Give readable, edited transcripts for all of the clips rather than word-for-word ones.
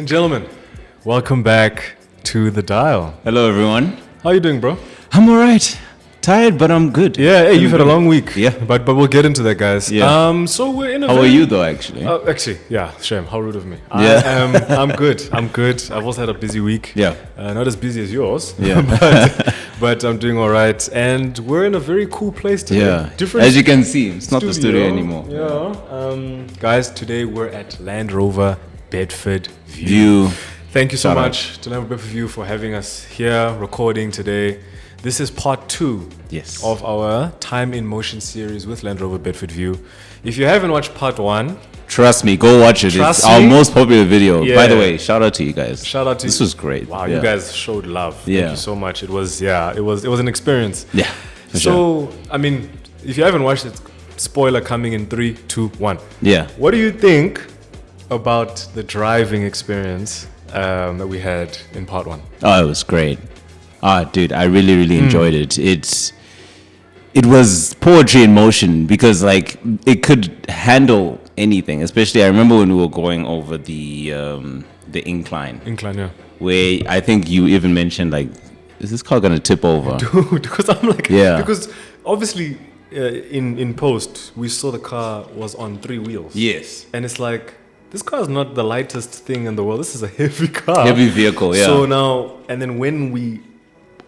and gentlemen, welcome back to The Dial. Hello, everyone. How you doing, bro? I'm all right. Tired, but I'm good. Yeah, hey, you've had a long week. Yeah. But we'll get into that, guys. Yeah. So we're in a How are you, though, actually? Actually, yeah, shame. How rude of me. Yeah. I'm good. I've also had a busy week. Yeah. Not as busy as yours. Yeah. but I'm doing all right. And we're in a very cool place today. Yeah. Different As you can see, it's not the studio anymore. Yeah. Guys, today we're at Land Rover Bedford View. Thank you so Shout out. much to Land Rover Bedford View for having us here recording today. This is part 2 of our Time in Motion series with Land Rover Bedford View. If you haven't watched part 1, Trust me, go watch it. It's our most popular video. Yeah. By the way, shout out to you guys. Shout out to This was great. Wow, Yeah. you guys showed love. Thank Yeah. you so much. It was an experience. Yeah. For So, sure. I mean, if you haven't watched it, spoiler coming in 3, 2, 1. Yeah. What do you think about the driving experience that we had in part 1? Oh, it was great. Dude, I really, really enjoyed it. It was poetry in motion because, like, it could handle anything. Especially, I remember when we were going over the incline. Incline, yeah. Where I think you even mentioned, like, is this car gonna tip over? Dude, because I'm like, Yeah. because obviously in post we saw the car was on 3 wheels. Yes. And it's like, this car is not the lightest thing in the world. This is a heavy car. Heavy vehicle, yeah. So now, and then when we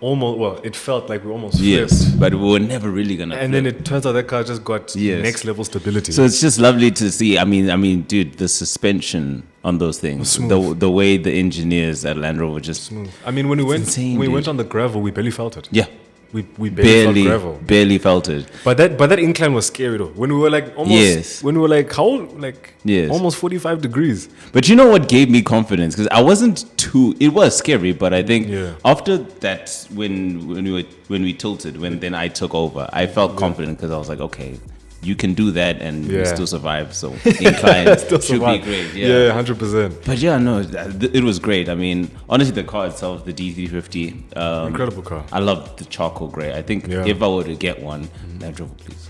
it felt like we almost flipped. Yes, but we were never really gonna. And then it turns out that car just got Yes. next level stability. So it's just lovely to see. I mean, dude, the suspension on those things, the way the engineers at Land Rover just smooth. I mean, when we insane, went on the gravel, we barely felt it. yeah, We barely felt gravel. barely felt it. But that incline was scary though. When we were like almost, Yes. when we were like Yes. almost 45 degrees. But you know what gave me confidence? Because I wasn't too. It was scary, but I think after that, when we tilted, then I took over, I felt confident because I was like, okay, you can do that and you still survive. So incline should be great. Yeah, 100%. But yeah, no, it was great. I mean, honestly, the car itself, the D350, Incredible car. I love the charcoal gray. I think if I were to get one, Land Rover, please.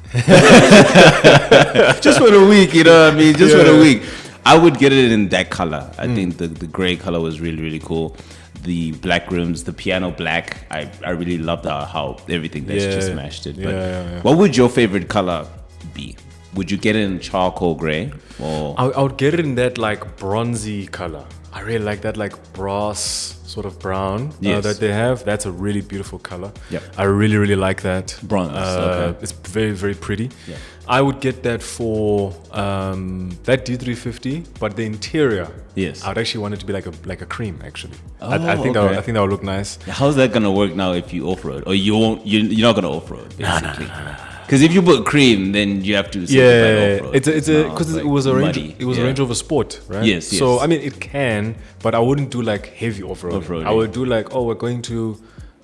Just for the week, you know what I mean? Just for the week. I would get it in that color. I think the gray color was really, really cool. The black rims, the piano black, I really loved how everything that's just matched it. But what would your favorite color be? Would you get it in charcoal gray? Or I would get it in that like bronzy color. I really like that like brass sort of brown that they have. That's a really beautiful color. Yep. I really, really like that. Bronze, okay. It's very, very pretty. Yeah. I would get that for that D350, but the interior. Yes. I'd actually want it to be like a cream actually. Oh, I think okay. I think that would look nice. how's that gonna work now if you off road? Or you won't? You're not gonna off road, basically. Because if you put cream, then you have to. Off-road. It's because like it was a muddy. a Range Rover Sport, right? Yes, So yes. I mean, it can, but I wouldn't do like heavy off-road. Off-roading. I would do like, we're going to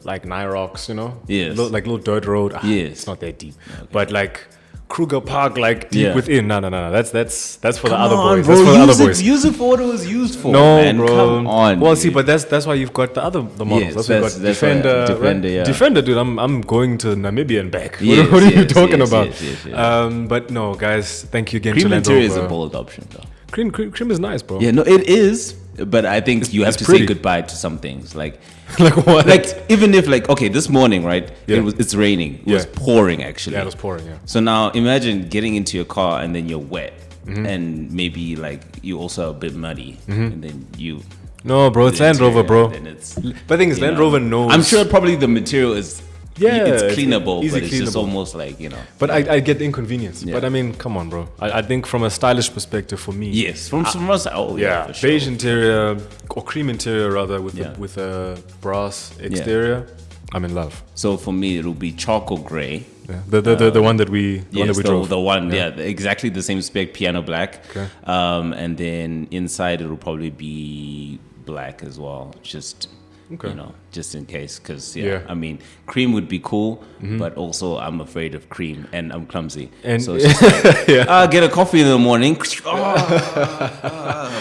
like Nyrox, you know? Yes. Like little dirt road. Yes. It's not that deep, but like Kruger Park, like deep within. No. That's for the other boys. Bro, That's for the other boys. Use it for what it was used for. No, man. bro. Come on. Well, dude. see, but that's why you've got the models. Yes, that's why you've got Defender. right. Defender, right? yeah. Defender, dude. I'm going to Namibia and back. Yes, what are you yes, talking yes, about? yes. But no, guys. Thank you again Cream to Land interior is Rover. a bold option, though. Cream is nice, bro. Yeah, no, it is. But I think you have it's to pretty. say goodbye to some things, like Like what? like even if like okay, this morning, right? Yeah. It's raining. It was pouring actually. Yeah, it was pouring. Yeah. So now imagine getting into your car and then you're wet, and maybe like you also a bit muddy, and then you. No, bro. It's Land Rover, bro. Then it's, But the thing is, Land Rover knows. I'm sure probably the material is. Yeah, it's cleanable, easy but it's just cleanable. almost like But I get the inconvenience. Yeah. But I mean, come on, bro. I think from a stylish perspective, for me. yes, from us. Oh yeah, for sure. Beige interior or cream interior rather with Yeah. with a brass exterior. I'm in love. So for me, it'll be charcoal gray. Yeah. The one that we drove. The one, exactly the same spec, piano black. Okay. And then inside it'll probably be black as well, just Okay. just in case, because Yeah. I mean, cream would be cool, but also I'm afraid of cream and I'm clumsy, And- so it's just like, get a coffee in the morning.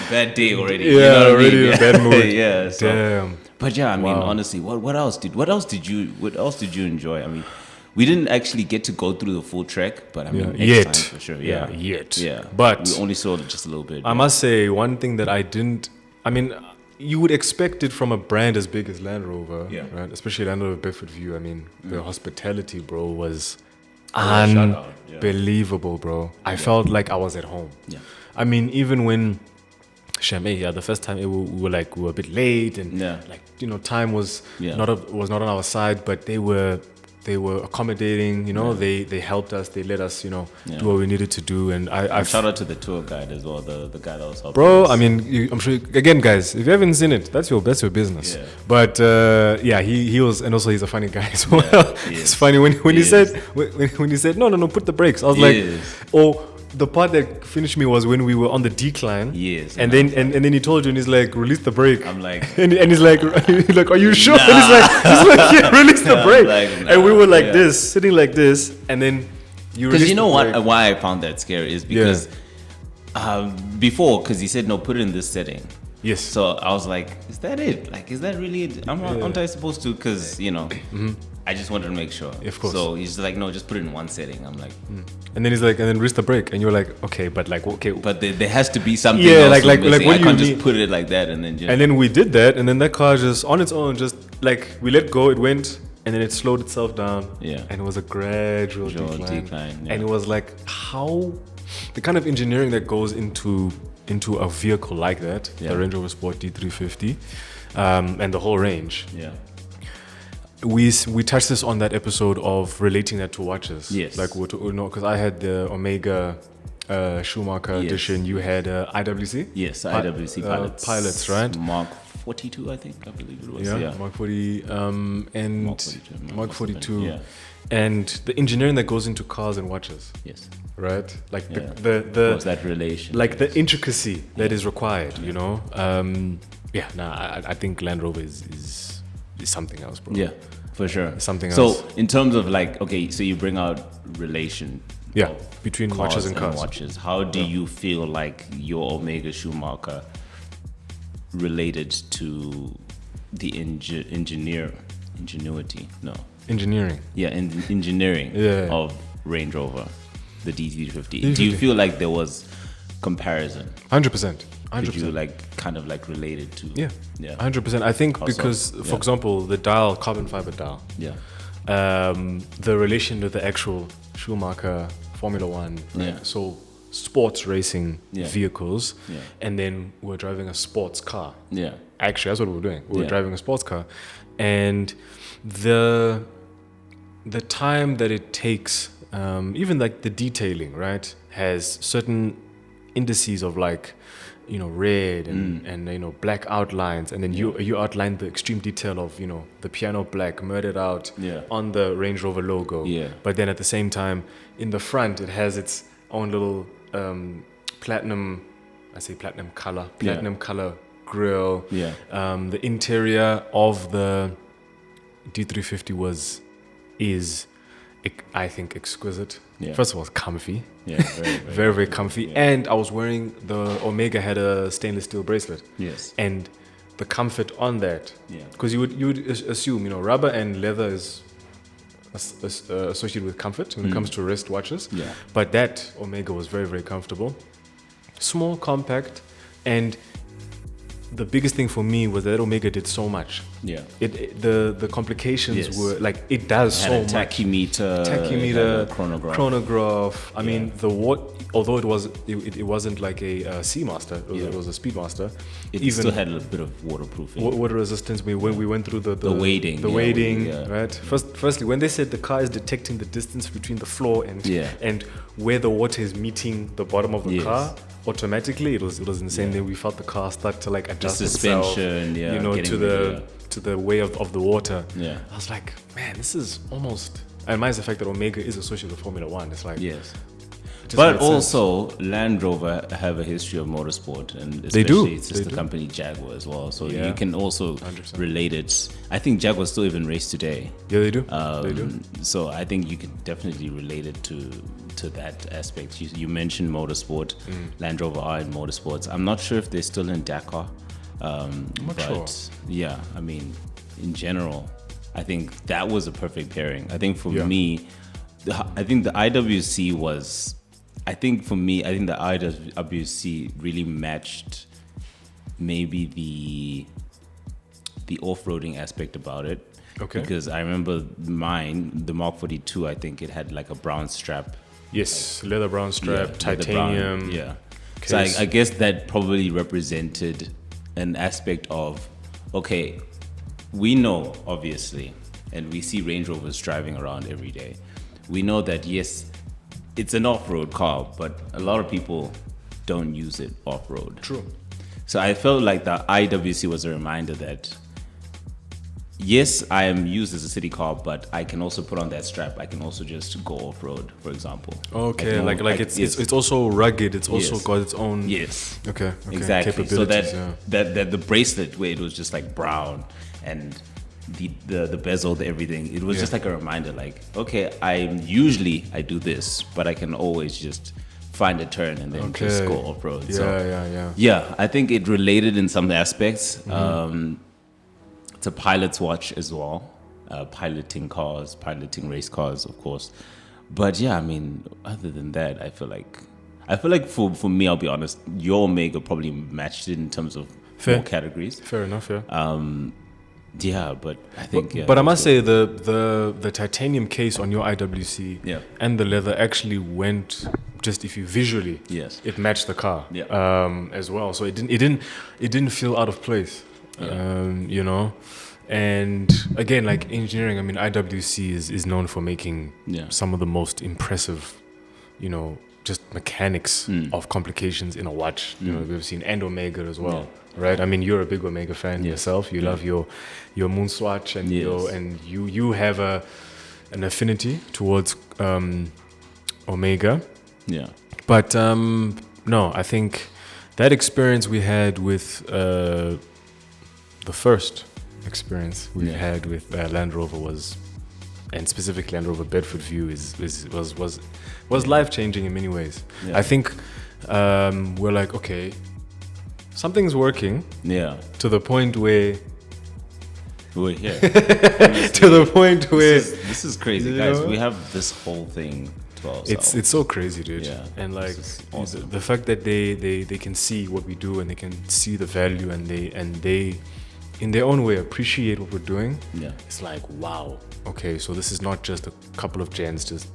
Bad day already. Yeah, you know what already I mean? in a bad mood. Yeah. So. Damn. But yeah, I mean, honestly, what else did you enjoy? I mean, we didn't actually get to go through the full trek, but I mean, next Yet. time for sure. Yet. Yeah. But we only saw just a little bit. I must say one thing that I didn't. I mean, you would expect it from a brand as big as Land Rover, Yeah. right? Especially Land Rover Bedford View. I mean, the hospitality, bro, was shout out, yeah. unbelievable, bro. I felt like I was at home. Yeah. I mean, even when the first time we were a bit late, and time was not on our side, but they were accommodating. They helped us. They let us do what we needed to do. And I shout out to the tour guide as well, the guy that was helping bro. us. I mean, I'm sure again, guys, if you haven't seen it, that's your business. Yeah. But he was, and also he's a funny guy as well. He It's is. funny when he said no, put the brakes. I was like, the part that finished me was when we were on the decline. Yes. And then he told you, and he's like, release the brake. I'm like, and he's like, are you sure? And he's like, yeah, release the brake. And we were like this, sitting like this, and then you. Because you know what? Why I found that scary is because before, because he said no, put it in this setting. Yes. So I was like, is that it? Like, is that really it? Aren't I supposed to? Because I just wanted to make sure. Of course. So he's like, no, just put it in one setting. I'm like, and then he's like, and then release the brake, and you're like, okay, but okay. But there has to be something. Yeah, else like what do I you can't mean? just put it like that and then just. And then we did that, and then that car just on its own, just like we let go, it went, and then it slowed itself down. Yeah. And it was a gradual decline. Yeah. And it was like how the kind of engineering that goes into a vehicle like that, the Range Rover Sport D350, and the whole range. Yeah. We touched this on that episode of relating that to watches. Yes. Like because I had the Omega Schumacher edition. You had IWC. Yes, IWC pilots, right? Mark 42, I believe it was. Yeah. Mark 40 and Mark 42. Yeah. And the engineering that goes into cars and watches. Yes. Right? Like what's that relation? Like the intricacy that is required, I think Land Rover is something else, bro. Yeah, for sure. Something else. So in terms of so you bring out relation. Between watches and cars. Watches. How do you feel like your Omega Schumacher related to the ingenuity? No. Engineering. Yeah, engineering of Range Rover, the D350. Do you feel like there was comparison? 100%. 100%. Did you kind of related to? Yeah. 100%. I think because, for example, the dial, carbon fiber dial. Yeah. The relation to the actual Schumacher Formula One. Right? Yeah. So sports racing vehicles, Yeah. and then we're driving a sports car. Yeah. Actually, that's what we were doing. We were driving a sports car, and the time that it takes, even like the detailing, right, has certain indices of red and black outlines, and then you outline the extreme detail of the piano black murdered out on the Range Rover logo. Yeah. But then at the same time, in the front, it has its own little platinum color grille. Yeah. The interior of the D350 is I think exquisite. Yeah. First of all, it's comfy. Yeah, very, very comfy. Yeah. And I was wearing the Omega had a stainless steel bracelet. Yes. And the comfort on that. Yeah. Because you would assume rubber and leather is associated with comfort when it comes to wrist watches. Yeah. But that Omega was very, very comfortable. Small, compact, and the biggest thing for me was that Omega did so much. Yeah. The complications were it does so much. Tachymeter, chronograph. I mean although it wasn't like a Seamaster, it was a Speedmaster. It still had a bit of waterproofing. Water resistance. When we went through the wading. Right. Firstly, when they said the car is detecting the distance between the floor and where the water is meeting the bottom of the car, automatically it was insane. Then we felt the car start to adjust the suspension, itself, to the way of the water. Yeah. I was like, man, this is almost. And minus the fact that Omega is associated with Formula One. It's like but also Land Rover have a history of motorsport, and especially it's just the company Jaguar as well. So you can also 100%. Relate it. I think Jaguar still even race today. Yeah, they do. They do. So I think you can definitely relate it to that aspect. You mentioned motorsport. Land Rover are in motorsports. I'm not sure if they're still in Dakar. I'm not sure. Yeah, I mean, in general, I think that was a perfect pairing. I think for me, I think the IWC was. I think for me, the IWC really matched maybe the off-roading aspect about it. Okay. Because I remember mine, the Mark 42, I think it had like a brown strap. Yes, leather brown strap, Yeah, titanium. yeah. Case. So I guess that probably represented an aspect of, okay, we know, obviously, and we see Range Rovers driving around every day. We know that, yes, it's an off-road car, but a lot of people don't use it off-road. True. So I felt like the IWC was a reminder that, yes, I am used as a city car, but I can also put on that strap. I can also just go off-road, for example. Okay, it's also rugged. It's also Yes. got its own. Yes. Okay. Exactly. So Capabilities. that the bracelet where it was just like brown and the bezel, everything, it was just like a reminder, like, okay, I do this, but I can always just find a turn and then just go off-road. Yeah, I think it related in some aspects. It's a pilot's watch as well, piloting race cars, of course. But yeah, I mean, other than that, I feel like for me, I'll be honest, your Omega probably matched it in terms of more categories. Fair enough, yeah. Yeah, but I think. But I must say the titanium case on your IWC and the leather actually went. Just if you visually, it matched the car as well. So it didn't feel out of place. You know, and again, like engineering, I mean, IWC is known for making some of the most impressive, you know, just mechanics of complications in a watch. You know, we've seen and Omega as well, right? I mean, you're a big Omega fan yourself. You love your moon swatch and you have an affinity towards Omega. Yeah. But no, I think that experience we had with the first experience we had with Land Rover was, and specifically Land Rover Bedford View was life changing in many ways. I think we're like, okay, something's working. Yeah. To the point where we're here. To the point where this is crazy, guys. We have this whole thing. It's so crazy, dude. Yeah, and like awesome. the fact that they can see what we do and they can see the value and they in their own way appreciate what we're doing. Yeah, it's like, wow. Okay, so this is not just a couple of gens just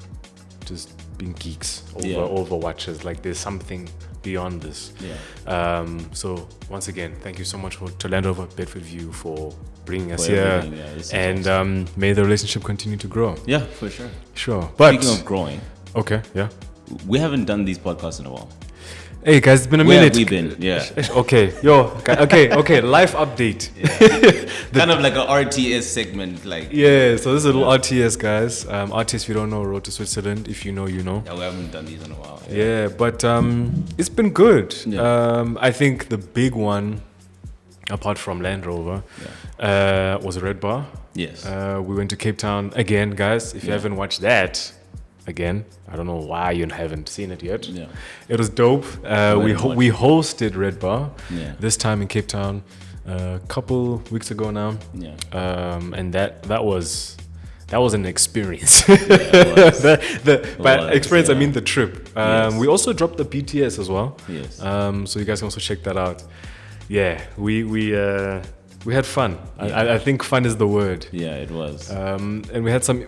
being geeks over watches. Like there's something beyond this. Yeah. So once again, thank you so much to Land Rover Bedford View for bringing us here, and awesome. May the relationship continue to grow. Yeah, for sure. Sure. But speaking of growing. Okay, yeah. We haven't done these podcasts in a while. Hey guys, it's been a minute. Where have we been? Yeah. Okay, okay. Life update. Kind of like a RTS segment, like. Yeah, so this is a little RTS, guys. RTS, if you don't know, Road to Switzerland. If you know, you know. Yeah, we haven't done these in a while. Yeah, but it's been good. Yeah. I think the big one, apart from Land Rover, was Red Bar. Yes. We went to Cape Town again, guys. If you haven't watched that. Again, I don't know why you haven't seen it yet. Yeah. It was dope. We hosted Red Bar this time in Cape Town a couple weeks ago now. Yeah. And that was an experience. By experience, I mean the trip. We also dropped the BTS as well. Yes. So you guys can also check that out. Yeah, we had fun. I think fun is the word. Yeah, it was. And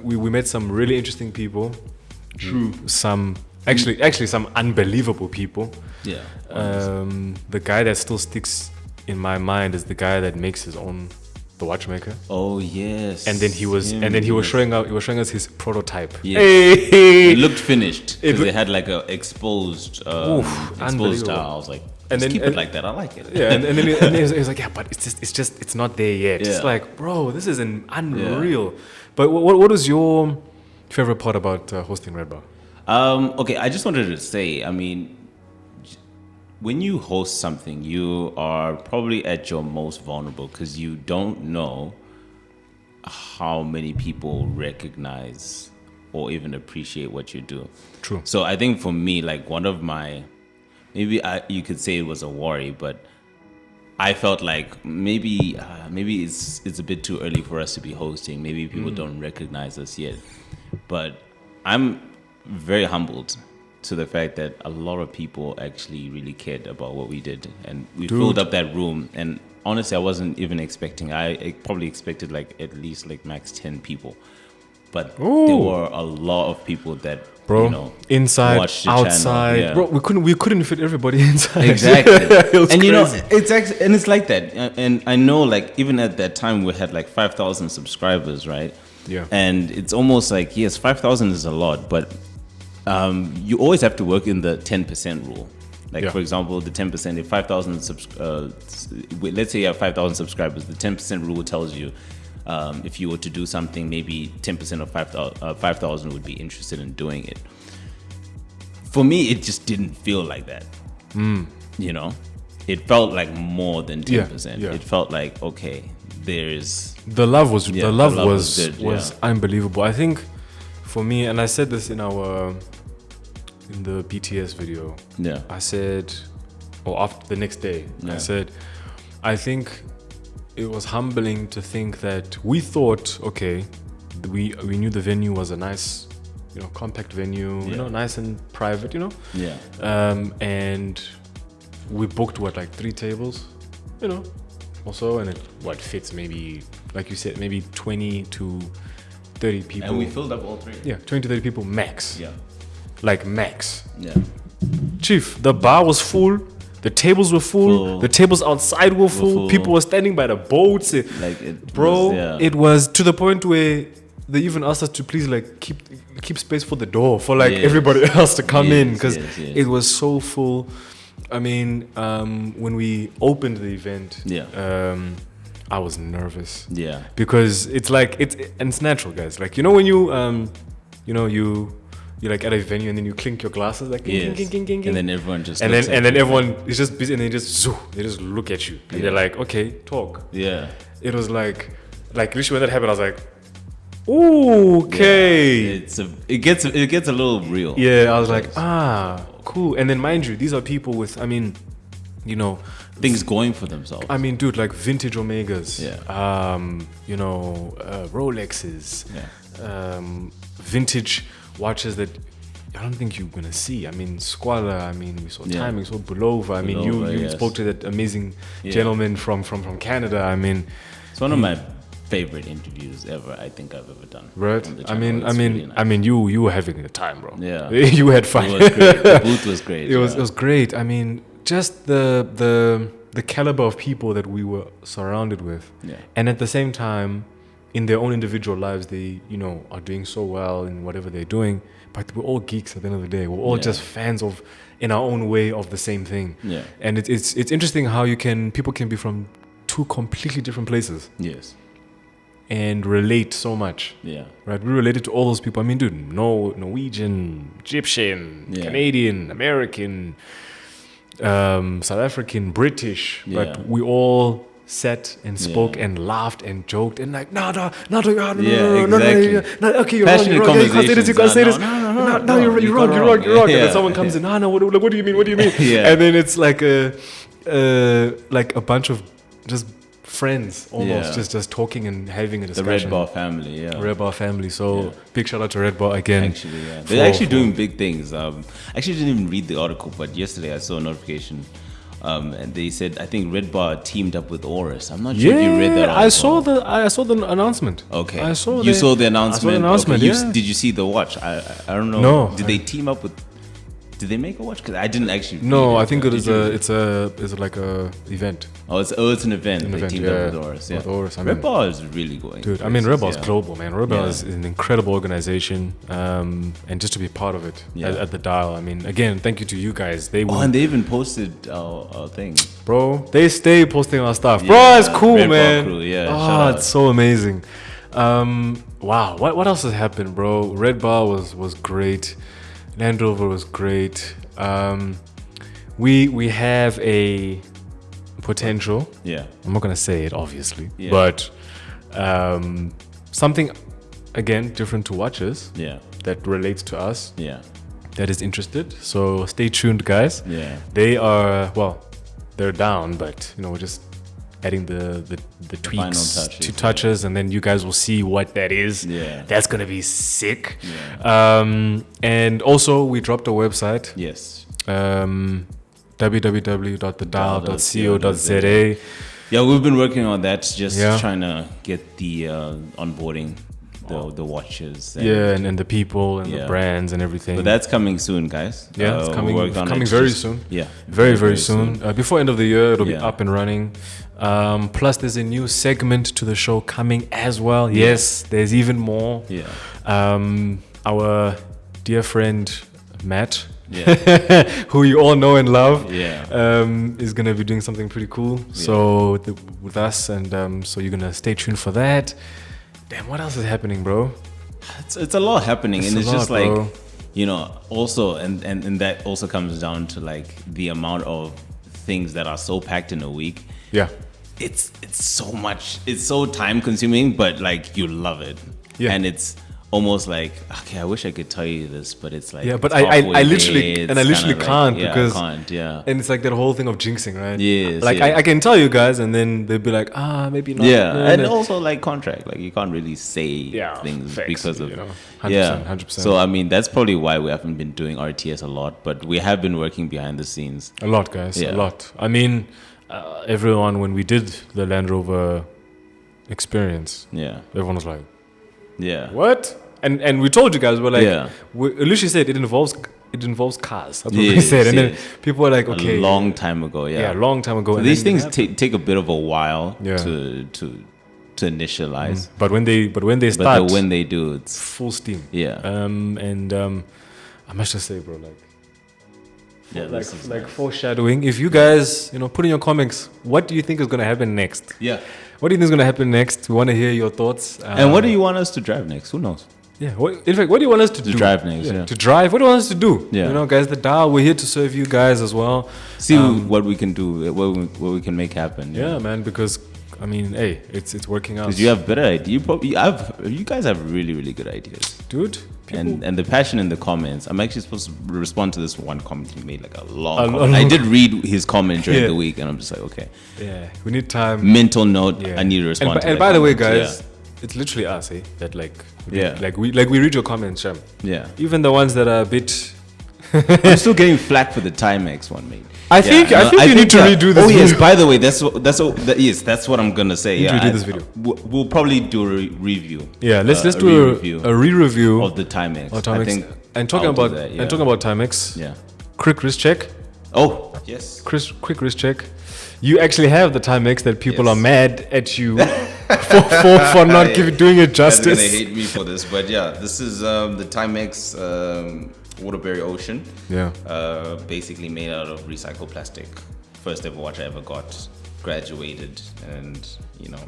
we met some really interesting people. True. Some some unbelievable people. Yeah. The guy that still sticks in my mind is the guy that makes his own the watchmaker. Oh yes. And then he was showing us his prototype. Yes. Hey. It looked finished. They had like a exposed style. I was like, keep it like that. I like it. Yeah, and then he was like, yeah, but it's not there yet. Yeah. It's like, bro, this is unreal. Yeah. But what was your favorite part about hosting Red Bar? Okay, I just wanted to say, I mean, when you host something, you are probably at your most vulnerable because you don't know how many people recognize or even appreciate what you do. True. So I think for me, like one of my, you could say it was a worry, but I felt like maybe it's a bit too early for us to be hosting. Maybe people don't recognize us yet. But I'm very humbled to the fact that a lot of people actually really cared about what we did, and we filled up that room. And honestly, I wasn't even expecting. I probably expected like at least like max 10 people, but there were a lot of people that, bro, you know, inside, watched the outside, channel. Yeah. bro. We couldn't fit everybody inside. Exactly. And crazy. you know, it's actually, and it's like that. And I know, like, even at that time, we had like 5,000 subscribers, right? Yeah. And it's almost like, yes, 5,000 is a lot, but you always have to work in the 10% rule. Like, for example, the 10%, if 5,000 let's say you have 5,000 subscribers, the 10% rule tells you if you were to do something, maybe 10% of 5,000 would be interested in doing it. For me, it just didn't feel like that. You know, it felt like more than 10%. Yeah. It felt like, okay, there's the love was good, was unbelievable. I think for me, and I said this in the BTS video. Yeah. I said, or after the next day, I said, I think it was humbling to think that we thought, okay, we knew the venue was a nice, you know, compact venue, you know, nice and private, you know. Yeah. And we booked like 3 tables, you know, also, and it fits maybe, like you said, maybe 20 to 30 people. And we filled up all 3. Yeah, 20 to 30 people max. Yeah. Like max. Yeah. Chief, the bar was full. The tables were full. The tables outside were full. People were standing by the boats. It was to the point where they even asked us to please like keep space for the door for like everybody else to come in, because it was so full. I mean, when we opened the event, I was nervous. Yeah. Because it's like it's natural, guys. Like, you know, when you're like at a venue and then you clink your glasses like ging, ging, ging, ging, ging. And then everyone just and then everyone is just busy, and they just look at you and they're like, okay, talk. Yeah. It was like literally when that happened, I was like, ooh, okay. Yeah, it gets a little real. Yeah, I was like, cool. And then mind you, these are people with, I mean, you know, things going for themselves. I mean, dude, like vintage Omegas. Yeah. You know, Rolexes. Yeah. Vintage watches that I don't think you're gonna see. I mean, Squala. I mean, we saw Time. We saw Bulova. I mean, you spoke to that amazing gentleman from Canada. I mean, it's one of my favorite interviews ever. I think I've ever done. Right. I mean, you were having a time, bro. Yeah. You had fun. It was great. The booth was great. It was great. I mean, just the caliber of people that we were surrounded with, and at the same time, in their own individual lives, they, you know, are doing so well in whatever they're doing. But we're all geeks at the end of the day. We're all just fans of, in our own way, of the same thing. Yeah. And it's interesting how people can be from 2 completely different places. Yes. And relate so much. Yeah. Right. We related to all those people. I mean, dude, Norwegian, Egyptian, Canadian, American, South African, British. Yeah. But we all sat and spoke and laughed and joked and like no, okay, you're wrong, you can't say this. No, you're wrong. And then someone comes in, what do you mean? And then it's like a bunch of just friends almost, just talking and having a discussion. The Red Bar family, Red Bar family. So big shout out to Red Bar again. Actually, they're actually doing big things. I actually didn't even read the article, but yesterday I saw a notification. And they said, I think Red Bar teamed up with Oris. I'm not sure if you read that article. I saw the announcement. Okay. You saw the announcement? Okay. Did you see the watch? I don't know. No. Did they team up with... Did they make a watch? Because I didn't actually. No, I think it's like a event. Oh, it's an event. They teamed up with Oris. Yeah. With Oris, Red Bar is really going. Dude, I mean, Red Bar is global, man. Red Bar is an incredible organization, and just to be part of it at the Dial. I mean, again, thank you to you guys. And they even posted our thing, bro. They stay posting our stuff, bro. It's cool, Red man. Bar crew, it's so amazing. Wow, what else has happened, bro? Red Bar was great. Land Rover was great. We have a potential. Yeah. I'm not gonna say it, obviously. Yeah. But something again different to watches. Yeah. That relates to us. Yeah. That is interested. So stay tuned, guys. Yeah. They're down, but you know, we're just adding the tweaks, final touches, touches, and then you guys will see what that is. Yeah. That's gonna be sick. Yeah. And also we dropped a website. Yes. www.thedial.co.za. Yeah, we've been working on that, just Yeah. trying to get the onboarding, the watches. And the people and the Yeah. brands and everything. But that's coming soon, guys. Yeah, it's coming we'll work on coming it very just- soon. Yeah. Very soon. Before end of the year, it'll be Yeah. up and running. Plus, there's a new segment to the show coming as well. Yes, there's even more. Yeah. Our dear friend Matt, Yeah. who you all know and love, Yeah. is gonna be doing something pretty cool. So with us, and so you're gonna stay tuned for that. Damn, what else is happening, bro? It's a lot happening, and a it's lot, just like, bro. you know, also, and that also comes down to like the amount of things that are so packed in a week. Yeah. It's so much. It's so time consuming, but like you love it. Yeah. And it's almost like, okay, I wish I could tell you this, but it's like, Yeah, but it's I halfway literally there. and I It's literally kinda can't like, because I can't. Yeah. And it's like that whole thing of jinxing, right? Yes, Like yes. I can tell you guys, and then they'll be like, maybe not. Yeah, and then- also like contract, like you can't really say things facts, because of 100%, 100%. So I mean, that's probably why we haven't been doing RTS a lot, but we have been working behind the scenes. A lot, guys. Yeah. A lot. I mean, everyone, when we did the Land Rover experience, Yeah, everyone was like, yeah, "What?" And we told you guys, we're like, Yeah. Alicia said it involves cars. That's what we Yes, said, and then yes. people were like, "Okay, a long time ago. yeah, a long time ago." So and these then things take a bit of a while Yeah. to initialize, but when they but start, when they do, it's full steam. yeah, I must just say, bro, yeah, this is like nice. foreshadowing. If you guys, put in your comments, what do you think is gonna happen next? Yeah. What do you think is gonna happen next? We want to hear your thoughts. And what do you want us to drive next? Who knows? Yeah. In fact, what do you want us to do? drive next, yeah. To drive. What do you want us to do? Yeah. Guys, the dial. We're here to serve you guys as well. See what we can do, what we can make happen. Yeah, man. Because I mean, hey, it's working out. Because you have better ideas. You guys have really, really good ideas. Dude. And the passion in the comments. I'm actually supposed to respond to this one comment he made, like a long A comment. long- I did read his comment during Yeah. the week, and I'm just like, okay. Yeah. We need time. Mental note, Yeah. I need to respond to And that by the way, comment. guys, it's literally us, eh? That Yeah. we read your comments, Sham. Yeah. Even the ones that are a bit. I'm still getting flack for the Timex one, mate. I think you need to redo this Oh yes, video. by the way, that's what I'm gonna say. You need Yeah, to redo this video. We'll probably do a review. Yeah, let's do re-review a re-review of the Timex. of Timex. I think and talking I'll do about that, yeah. and talking about Timex. Yeah. Quick wrist check. Oh yes. Quick wrist check. You actually have the Timex that people Yes. are mad at you for not doing it They're gonna justice. hate me for this, but yeah, this is the Timex Waterbury Ocean. Yeah. Basically made out of recycled plastic. First ever watch I ever got. Graduated, and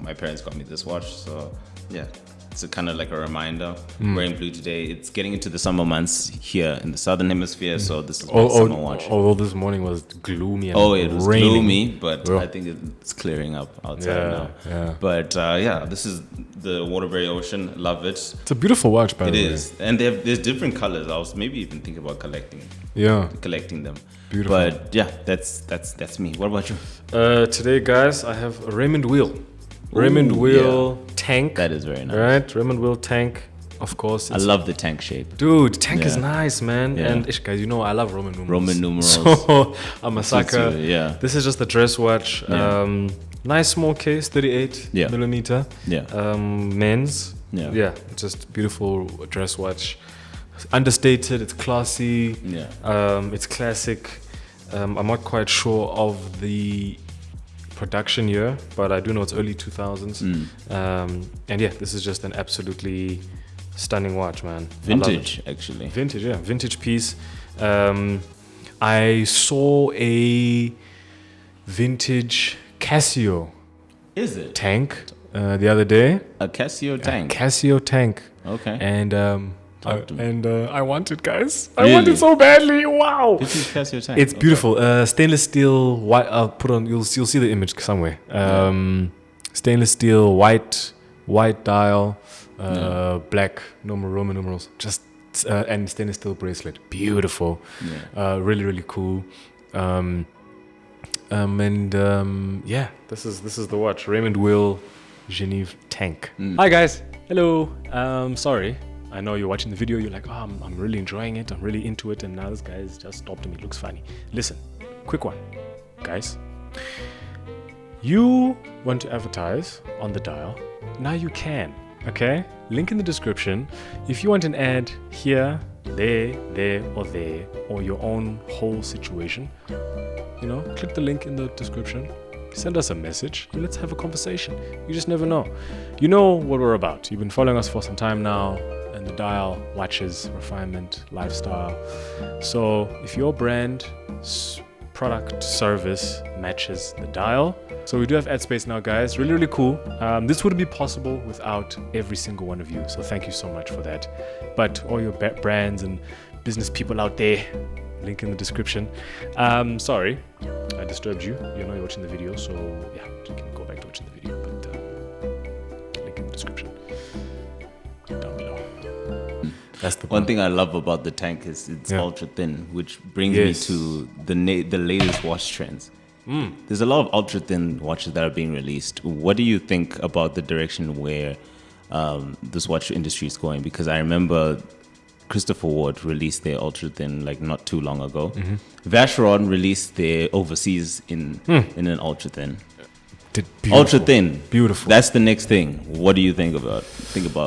my parents got me this watch. So yeah, it's kind of like a reminder. Wearing blue today. It's getting into the summer months here in the southern hemisphere, so this is my summer watch. Although this morning was gloomy and Oh, it was raining. gloomy, but Yeah. I think it's clearing up outside now. Yeah. But yeah, this is the Waterbury Ocean. Love it. It's a beautiful watch, by It the way. is, and there's different colors. I was maybe even thinking about collecting them. Beautiful. But yeah, that's me. What about you? Today, guys, I have a Raymond wheel. Raymond Ooh, wheel tank. That is very nice. Right, Raymond wheel tank. Of course, I love the tank shape. dude. Tank is Yeah. nice, man. Yeah. And guys, I love Roman numerals. Roman numerals. So I'm a sucker. Yeah. This is just a dress watch. Yeah. Nice small case, 38 Yeah. millimeter. Yeah. Men's. Yeah. Just beautiful dress watch. Understated. It's classy. Yeah. It's classic. I'm not quite sure of the production year, but I do know it's early 2000s. And yeah, this is just an absolutely stunning watch, man. I love it. Vintage, actually. Vintage, yeah, vintage piece. I saw a vintage Casio Is it tank the other day. a Casio tank? Casio tank. Okay. And Talk to me. I want it, guys. I Really? want it so badly. Wow. Vintage Casio tank. It's Okay. beautiful. Stainless steel. White. I'll put on. You'll see the image somewhere. Stainless steel, white dial, black Roman numerals. Just and stainless steel bracelet. Beautiful. Yeah. Really, really cool. Yeah, this is the watch. Raymond Will Genève Tank. Hi guys. Hello. Sorry. I know you're watching the video. You're like, oh, I'm really enjoying it. I'm really into it. And now this guy's just stopped me. It looks funny. Listen, quick one, guys. You want to advertise on the dial? Now you can. Okay. Link in the description. If you want an ad here, there, or your own whole situation, click the link in the description. Send us a message and let's have a conversation. You just never know. You know what we're about. You've been following us for some time now, and the dial watches refinement, lifestyle. So if your brand, product, service matches the dial. So we do have ad space now, guys. Really, really cool. This wouldn't be possible without every single one of you. So thank you so much for that. But all your brands and business people out there, link in the description. Sorry, I disturbed you. You're watching the video, so yeah, you can go back to watching the video. But link in the description down below. That's the one thing I love about the tank is it's ultra thin, which brings me to the latest watch trends. There's a lot of ultra thin watches that are being released. What do you think about the direction where this watch industry is going? Because I remember Christopher Ward released their ultra thin like not too long ago. Vacheron released their overseas in an ultra thin. Ultra thin, beautiful. That's the next thing. What do you think about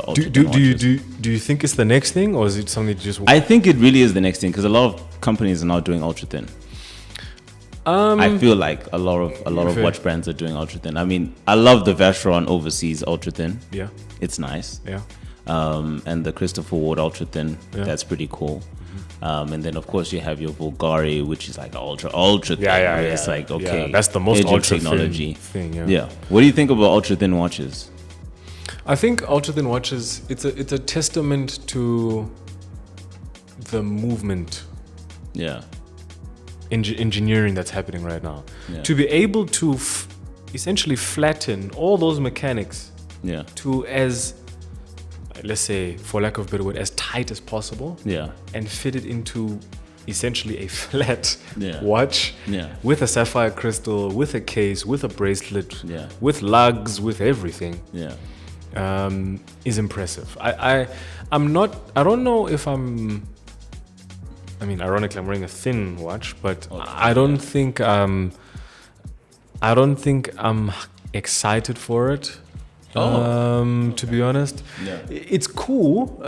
ultra thin watches? Do you think it's the next thing, or is it something that just? I think it really is the next thing because a lot of companies are now doing ultra thin. I feel like a lot of watch brands are doing ultra thin. I mean, I love the Vacheron overseas ultra thin. Yeah, it's nice. Yeah. And the Christopher Ward ultra thin, that's pretty cool. And then of course you have your Bulgari, which is like ultra thin. Yeah. It's like that's the most ultra technology thing. Yeah. What do you think about ultra thin watches? I think ultra thin watches. It's a testament to the movement. Yeah. Engineering that's happening right now. Yeah. To be able to essentially flatten all those mechanics. Yeah. To as let's say, for lack of a better word, as tight as possible. Yeah. And fit it into essentially a flat watch with a sapphire crystal, with a case, with a bracelet, with lugs, with everything. Yeah. Is impressive. I don't know if ironically I'm wearing a thin watch, but I don't think I'm excited for it. To be honest, it's cool.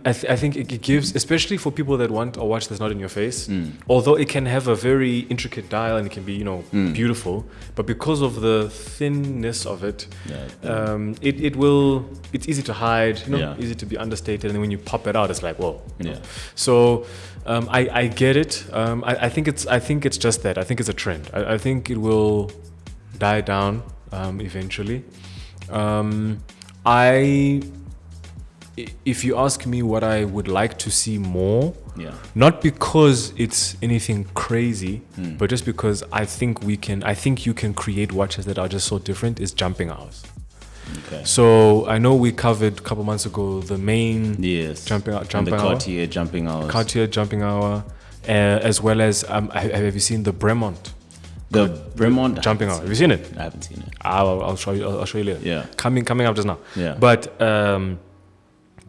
I think it gives, especially for people that want a watch that's not in your face. Although it can have a very intricate dial and it can be, beautiful, but because of the thinness of it, it's easy to hide, easy to be understated, and then when you pop it out, it's like, whoa. Yeah. So I get it. I think it's just that. I think it's a trend. I think it will die down eventually. If you ask me what I would like to see more, not because it's anything crazy, but just because I think you can create watches that are just so different, is jumping hours. Okay. So I know we covered a couple months ago the main jumping hour, Cartier jumping hour, as well as have you seen the Bremont? The Bremont jumping hour. Have you seen it? I haven't seen it. I'll show you. I'll show you later. Yeah. Coming up just now. Yeah. But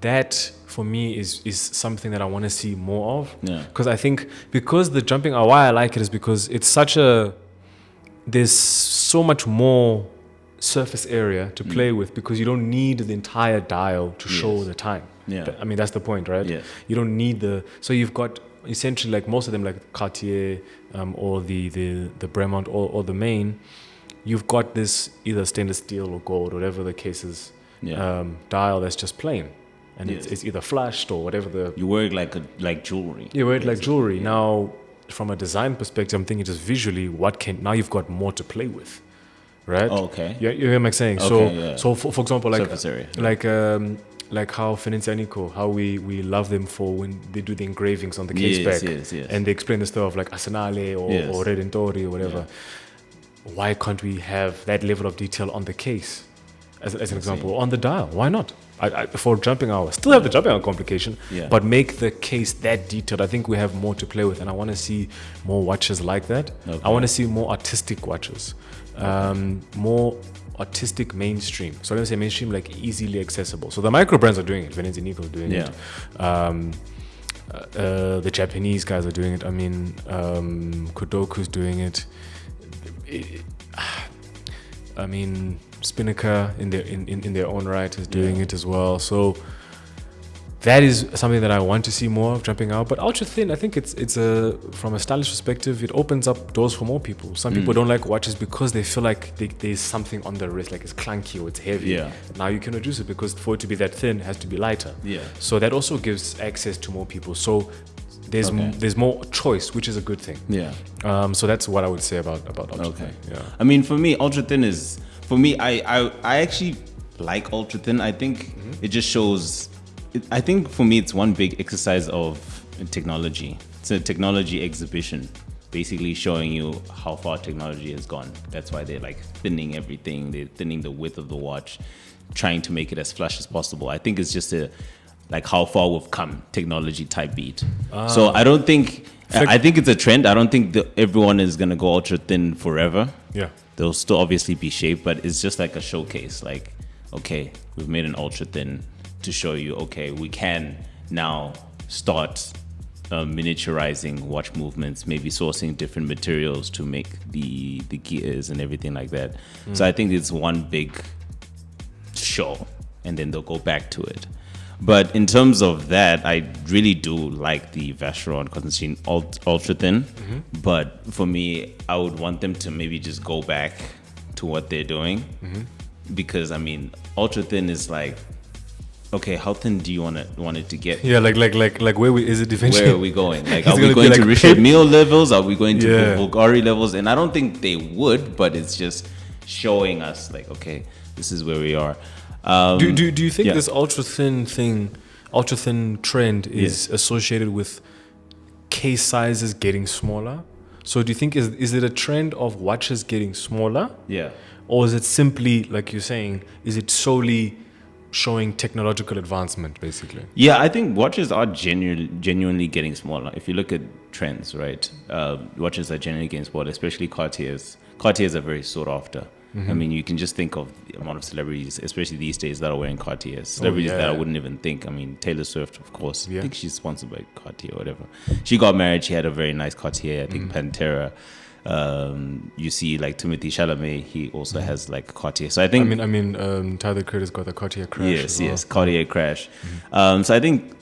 that for me is something that I want to see more of. Yeah. Because I think the jumping hour, why I like it is because it's there's so much more surface area to play with, because you don't need the entire dial to show the time. Yeah. I mean, that's the point, right? Yeah. You don't need so you've got essentially, like most of them, like Cartier or the Bremont or the main, you've got this either stainless steel or gold, whatever the case is, dial that's just plain, and it's either flashed or whatever you wear it like jewelry. You wear it like jewelry. Yeah. Now, from a design perspective, I'm thinking just visually, now you've got more to play with, right? Oh, okay. You hear what I'm saying? Okay, so for example, like surface area. Like how Nico, how we love them for when they do the engravings on the case back, and they explain the stuff of like Arsenale or Redentori or whatever. Yeah. Why can't we have that level of detail on the case? as an example, on the dial. Why not? For jumping hour, still have the jumping hour complication, but make the case that detailed. I think we have more to play with, and I want to see more watches like that. I want to see more artistic watches, more artistic mainstream. So I'm going to say mainstream, like easily accessible. So the micro brands are doing it. Venez and Nico are doing it. The Japanese guys are doing it. I mean, Kodoku's doing it. I mean, Spinnaker in their own right is doing it as well. So that is something that I want to see more of jumping out. But ultra thin, I think it's a from a stylish perspective, it opens up doors for more people. Some people don't like watches because they feel like there's something on the wrist, like it's clunky or it's heavy. Now you can reduce it because for it to be that thin, it has to be lighter. So that also gives access to more people. So there's more choice, which is a good thing. So that's what I would say about ultra thin. I mean, for me, ultra thin is I actually like ultra thin. I think it just shows. I think for me, it's one big exercise of technology. It's a technology exhibition, basically showing you how far technology has gone. That's why they're like thinning everything. They're thinning the width of the watch, trying to make it as flush as possible. I think it's just like how far we've come, technology type beat. So I don't think, I think it's a trend. I don't think everyone is going to go ultra thin forever. They'll still obviously be shaped, but it's just like a showcase. Like, okay, we've made an ultra thin to show you, okay, we can now start miniaturizing watch movements, maybe sourcing different materials to make the gears and everything like that. So I think it's one big show, and then they'll go back to it. But in terms of that, I really do like the Vacheron Constantine ultra thin. But for me, I would want them to maybe just go back to what they're doing, because I mean, ultra thin is like, okay, how thin do you want it to get? Like where is it eventually? Where are we going? Like, are we going to Richard Mille levels? Are we going to Bulgari levels? And I don't think they would, but it's just showing us like, okay, this is where we are. Do you think this ultra thin trend is associated with case sizes getting smaller? So do you think is it a trend of watches getting smaller? Or is it simply, like you're saying, is it solely showing technological advancement, basically? I think watches are genuinely getting smaller. If you look at trends, right? Watches are genuinely getting smaller, especially Cartiers. Cartiers are very sought after. I mean, you can just think of the amount of celebrities, especially these days, that are wearing Cartiers. Celebrities that I wouldn't even think. I mean, Taylor Swift, of course. I think she's sponsored by Cartier or whatever. She got married. She had a very nice Cartier. I think Pantera. You see, like Timothée Chalamet, he also has like Cartier. So I think. I mean, Tyler Curtis got the Cartier Crash. Yes, Cartier Crash. So I think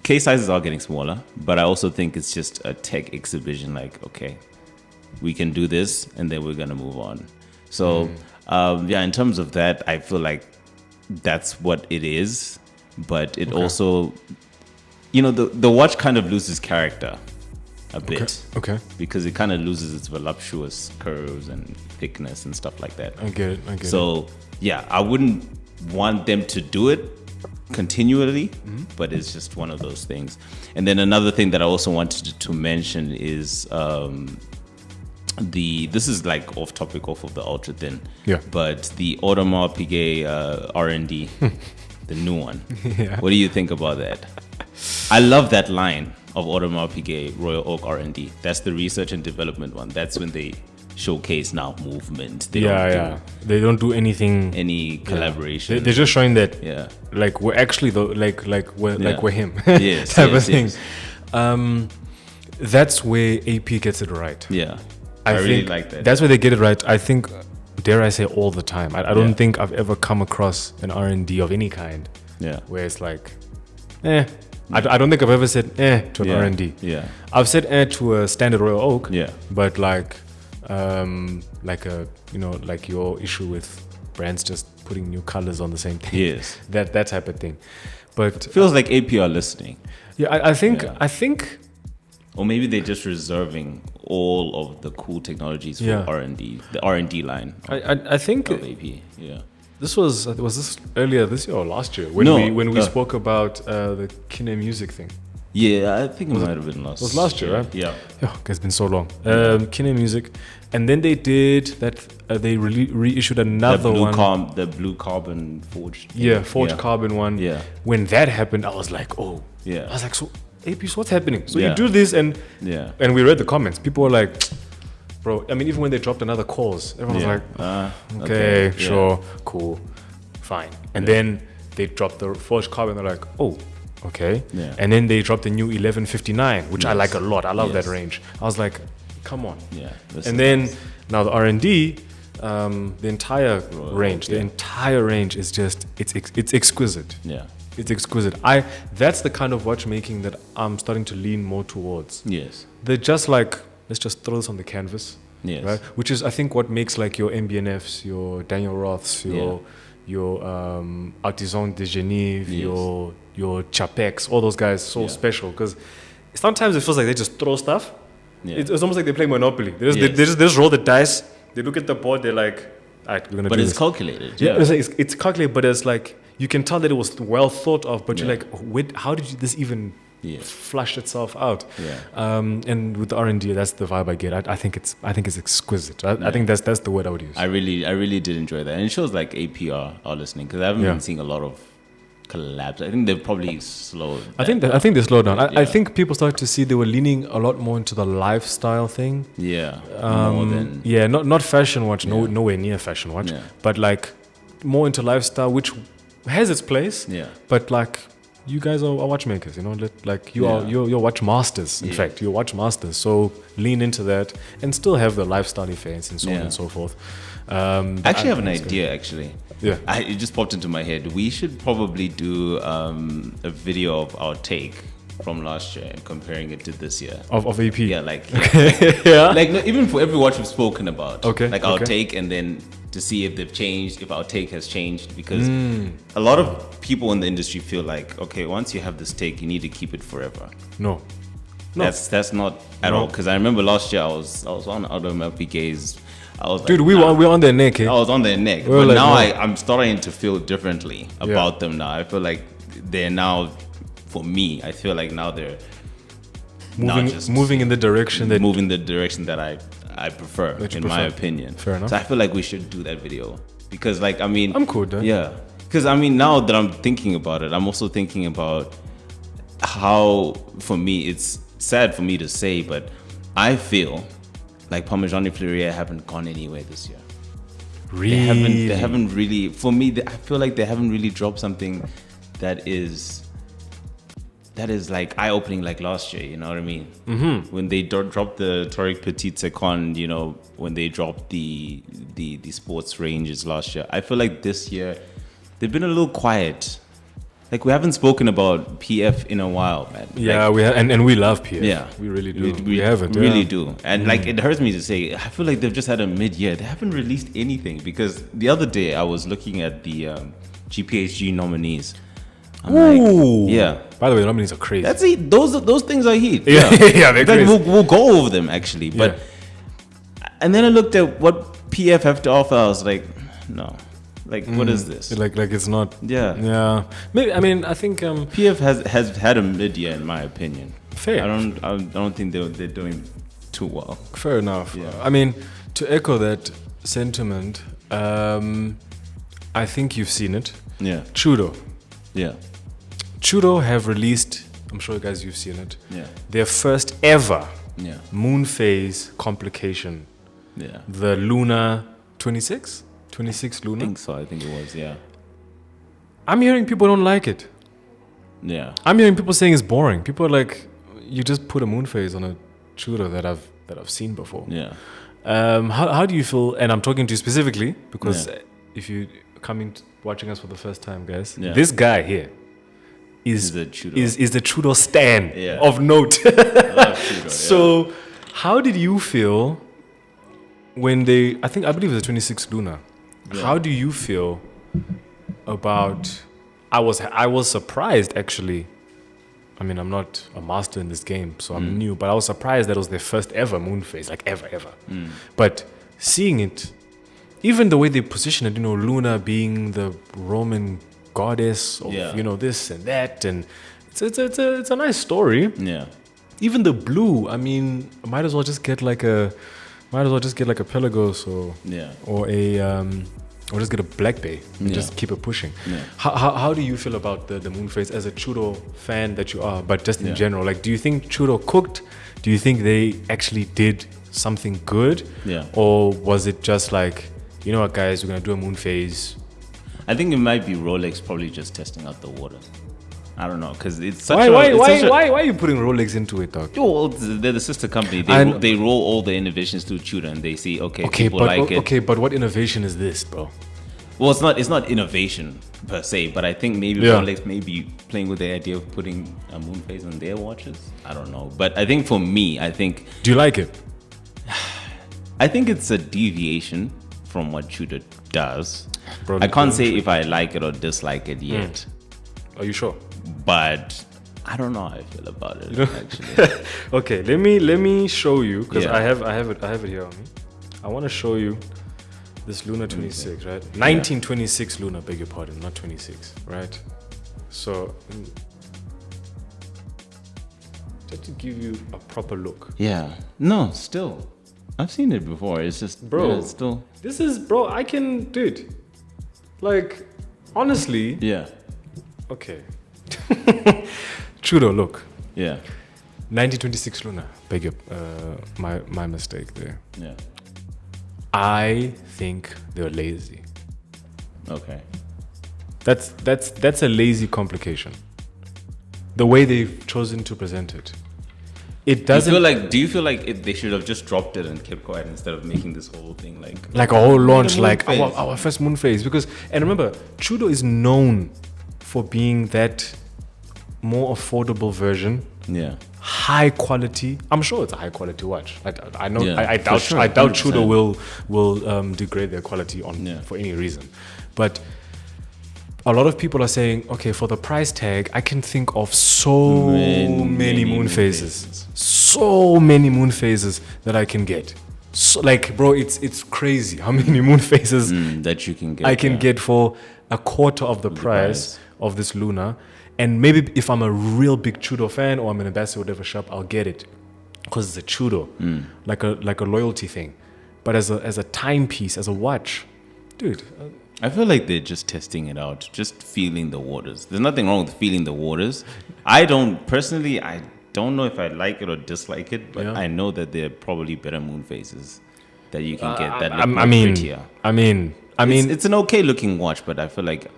case sizes are getting smaller, but I also think it's just a tech exhibition. Like, okay, we can do this, and then we're gonna move on. So in terms of that, I feel like that's what it is, but it also, the watch kind of loses character a bit. Because it kind of loses its voluptuous curves and thickness and stuff like that. I get it. So I wouldn't want them to do it continually, but it's just one of those things. And then another thing that I also wanted to mention is this is like off topic, off of the ultra thin, but the Audemars Piguet R&D, the new one. What do you think about that? I love that line of Audemars Piguet Royal Oak R&D. That's the research and development one. That's when they showcase now movement. They don't do anything, any collaboration. They're just showing that like we're actually we're him. Type of thing. That's where AP gets it right. I really think like that. That's where they get it right. I think, dare I say, all the time. I don't think I've ever come across an R&D of any kind where it's like, I don't think I've ever said to an R&D. I've said to a standard Royal Oak. But like like your issue with brands just putting new colors on the same thing. That type of thing. But feels like AP are listening. I think. Or maybe they're just reserving all of the cool technologies for R&D, the R&D line. I think of AP. This was this earlier this year or last year when we spoke about the Kine music thing. Yeah, I think it might have been last. It was last year, right? Yeah. Oh, it's been so long. Kine Music, and then they did that. They reissued another one. The blue carbon forged. Yeah, forged carbon one. Yeah. When that happened, I was like, oh. Yeah. I was like, so AP, what's happening? So Yeah. you do this, and Yeah. we read the comments. People were like, bro. I mean, even when they dropped another cause, everyone was like, okay, sure, cool, fine. And then they dropped the forged carbon. They're like, oh. Okay. Yeah. And then they dropped the new 1159, which I like a lot. I love that Yes. range. I was like, come on. Yeah. And then now the R&D, the entire range, the entire range is just it's exquisite. Yeah. It's exquisite. That's the kind of watchmaking that I'm starting to lean more towards. Yes. They're just like, let's just throw this on the canvas. Yes. Right? Which is I think what makes like your MBNFs, your Daniel Roths, your Artisan de Genève, your Chapex, all those guys so special because sometimes it feels like they just throw stuff. Yeah. It's almost like they play Monopoly. They just roll the dice. They look at the board. They're like, all right, we're gonna do this. But it's calculated. Yeah, it's calculated, but it's like you can tell that it was well thought of. But you're like, how did this even flush itself out? Yeah. And with the R&D, that's the vibe I get. I think it's exquisite. I think that's the word I would use. I really did enjoy that, and it shows like APR are listening because I haven't been seeing a lot of collabs. I think they've probably slowed. I think they slowed down. I think people started to see they were leaning a lot more into the lifestyle thing. Yeah. More than not fashion watch. Nowhere near fashion watch. Yeah. But like more into lifestyle, which has its place. Yeah. But like you guys are watchmakers, you know. Like you're watch masters. In fact, you're watch masters. So lean into that and still have the lifestyle effects and so on and so forth. I actually have an idea. Actually. Yeah. It just popped into my head. We should probably do a video of our take from last year and comparing it to this year. Of AP. Yeah, like yeah. like even for every watch we've spoken about. Okay. Like our take, and then to see if they've changed, if our take has changed, because a lot of people in the industry feel like, okay, once you have this take, you need to keep it forever. No. That's not at all. Because I remember last year I was on other LPKs. I was dude, like, we were on their neck. Eh? I was on their neck, but like, now I'm starting to feel differently about them. Now I feel like they're now, for me, I feel like now they're moving in the direction that I prefer, my opinion. Fair enough. So I feel like we should do that video because, like, I mean, I'm cool, dude. Yeah, because I mean, now that I'm thinking about it, I'm also thinking about how, for me, it's sad for me to say, but I feel like Parmigiani Fleurier haven't gone anywhere this year. Really? They haven't really. For me, I feel like they haven't really dropped something that is like eye-opening, like last year. You know what I mean? Mm-hmm. When they dropped the Tariq Petit Second, you know, when they dropped the sports ranges last year, I feel like this year they've been a little quiet. Like we haven't spoken about PF in a while, man. Yeah, like, we have, and we love PF. Yeah, we really do. We haven't. Really do. And like it hurts me to say, I feel like they've just had a mid-year. They haven't released anything because the other day I was looking at the GPHG nominees. I'm Ooh. Like, yeah. By the way, nominees are crazy. That's it. Those things are heat. Yeah, yeah, they're crazy. We'll go over them actually, but and then I looked at what PF have to offer. I was like, no. Like, what is this? Like it's not. Yeah. Yeah. Maybe. I mean, I think PF has had a mid-year, in my opinion. Fair. I don't think they're doing too well. Fair enough. Yeah. I mean, to echo that sentiment, I think you've seen it. Yeah. Chudo. Yeah. Chudo have released. I'm sure you guys you've seen it. Yeah. Their first ever Yeah. moon phase complication. Yeah. The Luna 26 Luna. I think so. I think it was. Yeah. I'm hearing people don't like it. Yeah. I'm hearing people saying it's boring. People are like, you just put a moon phase on a Chudo that I've seen before. Yeah. How do you feel? And I'm talking to you specifically because if you watching us for the first time, guys, this guy here is the Chudo stan of note. I love Chudo, so, how did you feel when I believe it was the 26 Luna. Yeah. How do you feel about? I was surprised actually. I mean, I'm not a master in this game, so I'm new. But I was surprised that it was their first ever moon phase, like ever. But seeing it, even the way they position it, you know, Luna being the Roman goddess of, you know, this and that, and it's a nice story. Yeah. Even the blue, I mean, might as well just get like a Pelagos or just get a Black Bay and just keep it pushing. Yeah. How do you feel about the moon phase as a Chudo fan that you are, but just in general? Like, do you think Chudo cooked? Do you think they actually did something good? Yeah. Or was it just like, you know what, guys, we're going to do a moon phase? I think it might be Rolex probably just testing out the water. I don't know, because it's such why are you putting Rolex into it, dog? Well, they're the sister company. They roll all the innovations through Chudo and they see, people like it. Okay, but what innovation is this, bro? Well, it's not innovation per se, but I think maybe Rolex may be playing with the idea of putting a moon phase on their watches. I don't know, but I think for me, do you like it? I think it's a deviation from what Chudo does. Bro, I can't say if I like it or dislike it yet. Are you sure? But I don't know how I feel about it. Actually, okay. Let me show you, because I have it here on me. I want to show you this Lunar 26, right? 1926 Lunar, beg your pardon, not 26, right? So just to give you a proper look. Yeah. No, still, I've seen it before. It's just, bro. It's still. This is, bro. I can do it. Like, honestly. Yeah. Okay. Chudo, look. Yeah. 1926 Lunar. Beg your, my mistake there. Yeah. I think they're lazy. Okay. That's a lazy complication. The way they've chosen to present it. It doesn't. Do you feel like they should have just dropped it and kept quiet instead of making this whole thing like a whole launch, like our first moon phase? Because, and remember, Chudo is known for being that more affordable version. Yeah. High quality. I'm sure it's a high quality watch. I know. Yeah, I doubt. sure, I doubt 100%. Chudo will degrade their quality for any reason. But a lot of people are saying, okay, for the price tag, I can think of so many moon phases. So many moon phases that I can get. So, like, bro, it's crazy how many moon phases that you can get. I can get for a quarter of the price of this Lunar. And maybe if I'm a real big Chudo fan or I'm an ambassador or whatever shop, I'll get it because it's a Chudo, like a loyalty thing. But as a timepiece, as a watch, dude. I feel like they're just testing it out, just feeling the waters. There's nothing wrong with feeling the waters. I don't know if I like it or dislike it, but I know that there are probably better moon phases that you can get that look prettier. I mean, it's an okay looking watch, but I feel like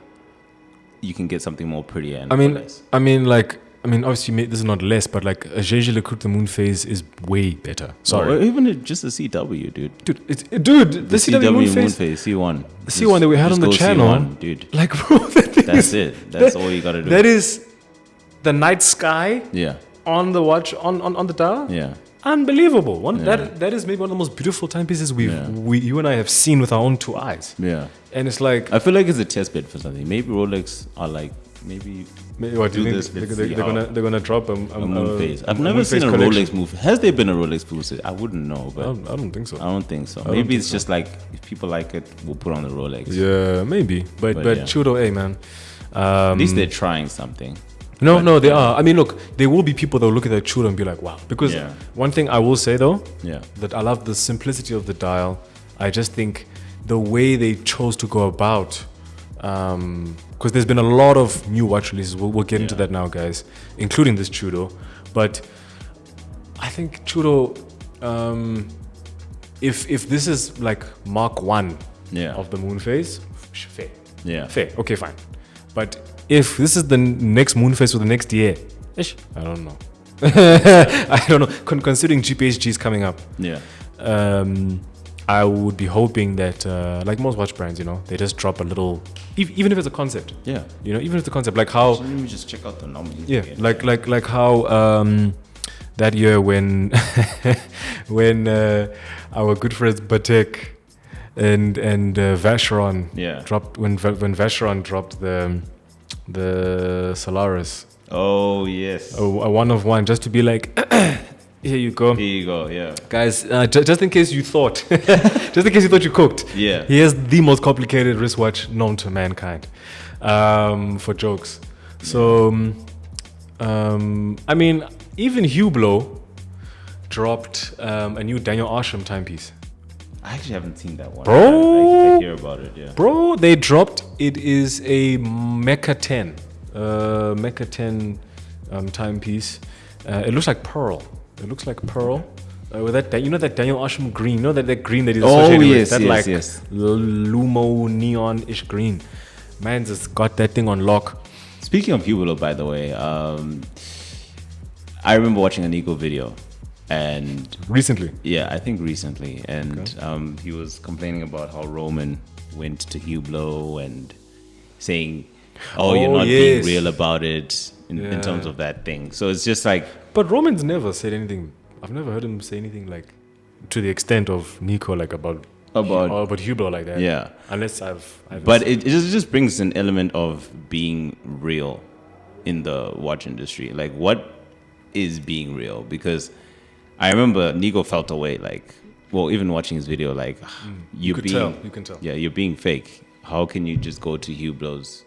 you can get something more prettier. And obviously this is not less, but like a Jeje Le Coq, the moon phase is way better. Sorry, or even just a CW, dude. The CW moon phase C1. The C1 that we had on the channel, C1, dude. Like, bro, that's it. That's all you gotta do. That is the night sky. Yeah. On the watch, on the dial. Yeah. Unbelievable. That is maybe one of the most beautiful timepieces you and I have seen with our own two eyes. Yeah. And it's like, I feel like it's a test bed for something. Maybe Rolex are like, maybe what do you think they're gonna drop a moon phase? I've never seen a Rolex move. Has there been a Rolex move? I wouldn't know, but I don't think so. I don't think so. Maybe it's just like if people like it, we'll put on the Rolex. Yeah, maybe. But Chudo, hey man. At least they're trying something. No, they are. I mean, look, there will be people that will look at that Chudo and be like, wow. Because one thing I will say though, that I love the simplicity of the dial. I just think the way they chose to go about, because there's been a lot of new watch releases. We'll get into that now, guys, including this Chudo. But I think Chudo, if this is like Mark 1 of the moon phase, fair. Yeah. Fair. Okay, fine. But if this is the next moon phase for the next year, I don't know. I don't know. Considering GPHG is coming up, I would be hoping that, like most watch brands, they just drop a little, even if it's a concept. Yeah. Even if it's a concept, like how. Let me just check out the nominees. Yeah, again. like how that year when when our good friends Batek and Vacheron dropped when Vacheron dropped the Solaris. Oh yes. A one of one, just to be like, here you go. Here you go. Yeah. Guys, just in case you thought, you cooked. Yeah. Here's the most complicated wristwatch known to mankind, for jokes. So I mean, even Hublot dropped a new Daniel Arsham timepiece. I actually haven't seen that one. Bro! I hear about it, yeah. Bro, they dropped, it is a Mecha 10. Mecha 10 timepiece. It looks like pearl. With that, that Daniel Arsham green. You know that green that is associated with that Lumo neon-ish green. Man's just got that thing on lock. Speaking of Hublot, by the way, I remember watching a Nico video, and recently, I think recently, and he was complaining about how Roman went to Hublot and saying, "You're not being real about it in terms of that thing." So it's just like, but Roman's never said anything. I've never heard him say anything like to the extent of Nico, like about Hublot like that. Yeah, unless But it just brings an element of being real in the watch industry. Like, what is being real? Because I remember Nico felt away, like, well, even watching his video, like, you can tell. Yeah, you're being fake. How can you just go to Hublot's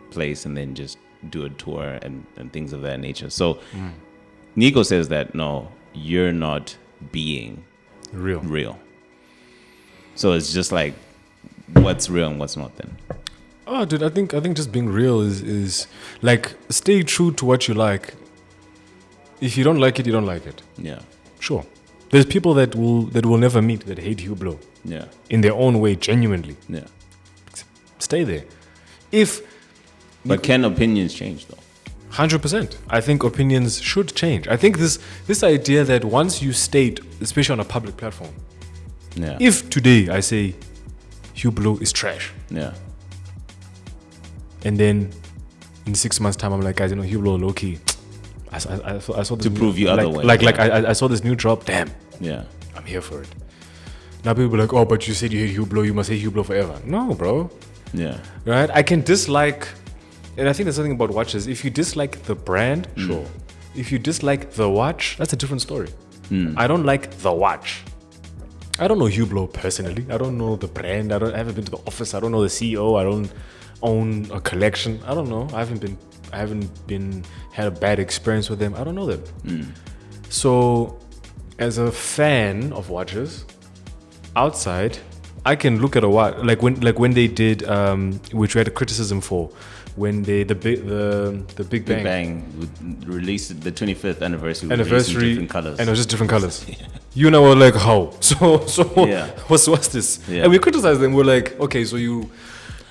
place and then just do a tour and things of that nature? So Nico says that, no, you're not being real. So it's just like, what's real and what's not then? Oh, dude, I think just being real is like, stay true to what you like. If you don't like it, you don't like it. Yeah. Sure. There's people that will never meet that hate Hublot. Yeah. In their own way, genuinely. Yeah. Stay there. But can opinions change though? 100%. I think opinions should change. I think this idea that once you state, especially on a public platform, if today I say Hublot is trash, and then in 6 months' time I'm like, guys, Hublot low key. I saw this to prove you otherwise. I saw this new drop. Damn. Yeah. I'm here for it. Now people be like, oh, but you said you hate Hublot. You must hate Hublot forever. No, bro. Yeah. Right. I can dislike. And I think there's something about watches. If you dislike the brand, sure. If you dislike the watch, that's a different story. I don't like the watch. I don't know Hublot personally. I don't know the brand. I haven't been to the office. I don't know the CEO. I don't own a collection. I don't know. I haven't had a bad experience with them. I don't know them. So, as a fan of watches, outside, I can look at a watch like when they did, which we had a criticism for. When the Big Bang released the 25th anniversary in different colors, and it was just different colors. You and I were like, how? So what's this? Yeah. And we criticized them. We're like, okay, so you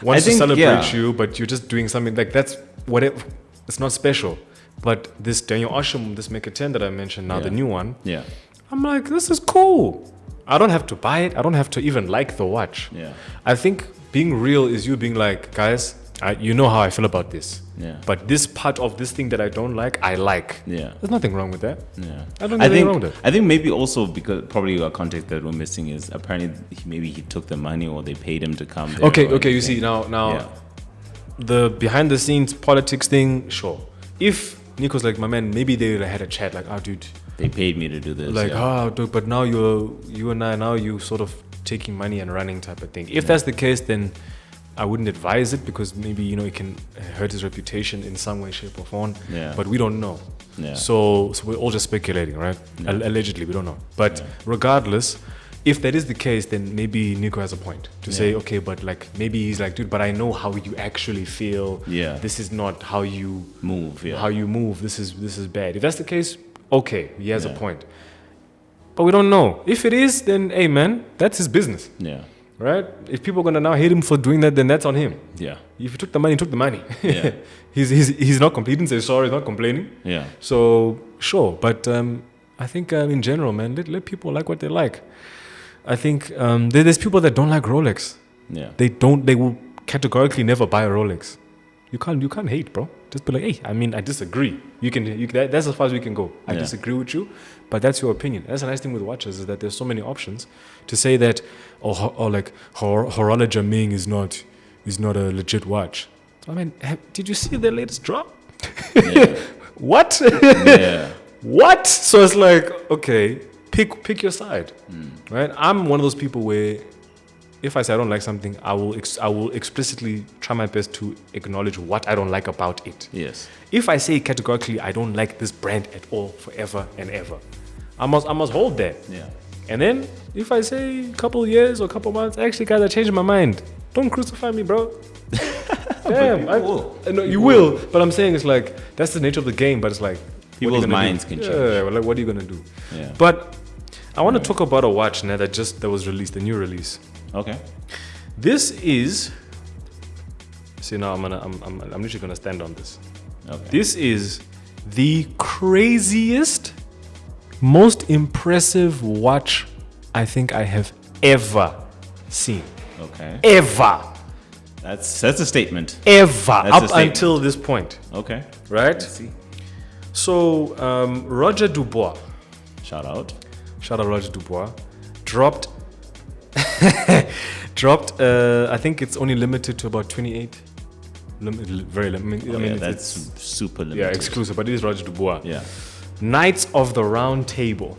want to celebrate you, but you're just doing something like that's whatever. It's not special. But this Daniel Arsham, this Mecha 10 that I mentioned now, the new one. Yeah. I'm like, this is cool. I don't have to buy it. I don't have to even like the watch. Yeah. I think being real is you being like, guys, you know how I feel about this. Yeah. But this part of this thing that I don't like, I like. Yeah. There's nothing wrong with that. Yeah. I don't think anything wrong with it. I think maybe also because probably our context that we're missing is apparently maybe he took the money or they paid him to come there. Okay. You see now the behind the scenes politics thing, sure. If Nico's like, my man, maybe they had a chat like, oh, dude, they paid me to do this. Like, dude, but now you and I now you sort of taking money and running type of thing. If that's the case, then I wouldn't advise it because maybe it can hurt his reputation in some way, shape, or form. Yeah. But we don't know. Yeah. So we're all just speculating, right? Yeah. Allegedly, we don't know. But regardless, if that is the case, then maybe Nico has a point to say, okay, but like maybe he's like, dude, but I know how you actually feel. Yeah. This is not how you move. Yeah. How you move. This is bad. If that's the case, okay, he has a point. But we don't know. If it is, then hey, man, that's his business. Yeah. Right? If people are gonna now hate him for doing that, then that's on him. Yeah. If he took the money, he took the money. Yeah. he's not complaining. Say sorry. He's not complaining. Yeah. So sure, but I think in general, man, let people like what they like. I think there's people that don't like Rolex. Yeah. They will categorically never buy a Rolex. You can't hate, bro. Just be like, hey, I mean, I disagree. That's as far as we can go. I disagree with you, but that's your opinion. That's a nice thing with watches is that there's so many options to say that, or like Horologer Ming is not a legit watch. I mean, did you see their latest drop? Yeah. What? Yeah. What? So it's like, okay, pick your side, right? I'm one of those people where if I say I don't like something, I will explicitly try my best to acknowledge what I don't like about it. Yes. If I say categorically I don't like this brand at all forever and ever, I must hold that. Yeah. And then if I say a couple years or a couple months, actually guys, I changed my mind. Don't crucify me, bro. Damn, no, you will. But I'm saying it's like that's the nature of the game. But it's like people's minds can change. Yeah, well, like what are you gonna do? Yeah. But I want to talk about a watch now that was released, the new release. Okay. This is. See now, I'm literally gonna stand on this. Okay. This is the craziest, most impressive watch I think I have ever seen. Okay. Ever. That's a statement. Ever. Up until this point. Okay. Right? Let's see. So, Roger Dubois. Shout out Roger Dubois. Dropped, I think it's only limited to about 28. Very limited. I mean, that's super limited. Yeah, exclusive, but it is Roger Dubois. Yeah. Knights of the Round Table.